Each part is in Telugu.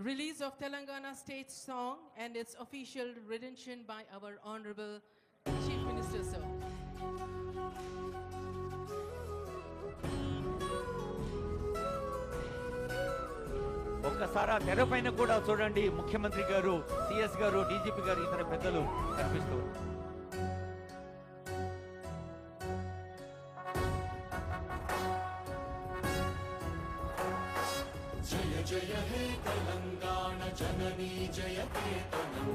Release of Telangana state song and its official rendition by our Honorable Chief Minister, sir. ఒక్కసారి తెర పైన కూడా చూడండి, ముఖ్యమంత్రి గారు, సిఎస్ గారు, డీజీపీ గారు, ఇతర పెద్దలు కనిపిస్తూ జయ జయ హే తెలంగాణ జననీ జయకేతనం,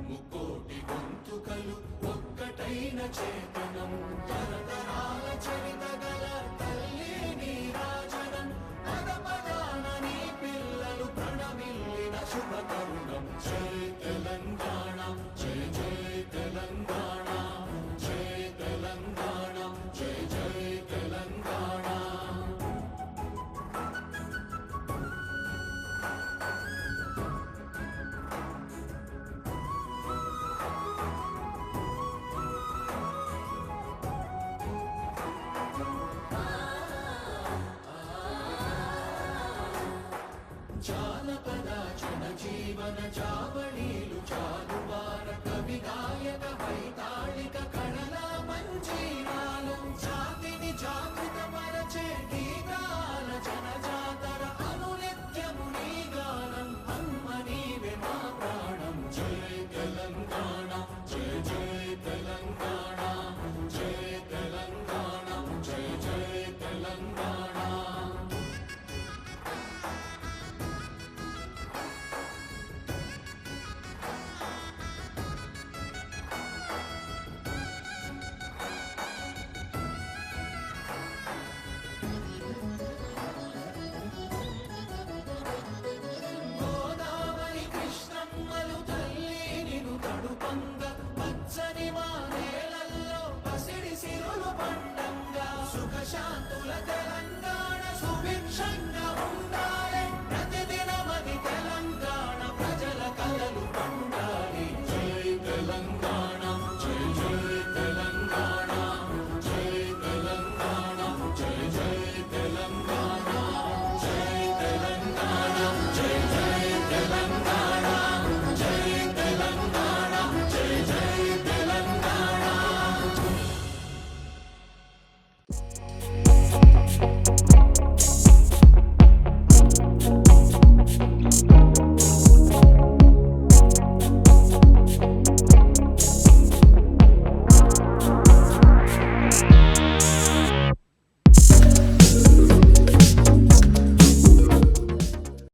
ముకోటి గొంతుకలు ఒక్కటైన చేతనం, తరతరాల చరిత గల తల్లి నీరాజనం, పద పదాన నీ పిల్లలు ప్రణమిల్లిన శుభ తరుణం. జయ తెలంగాణ, జయ జయ తెలంగాణ, జయ తెలంగాణ, జయ జయ తెలంగాణ. జానపద జనజీవన జావళీలు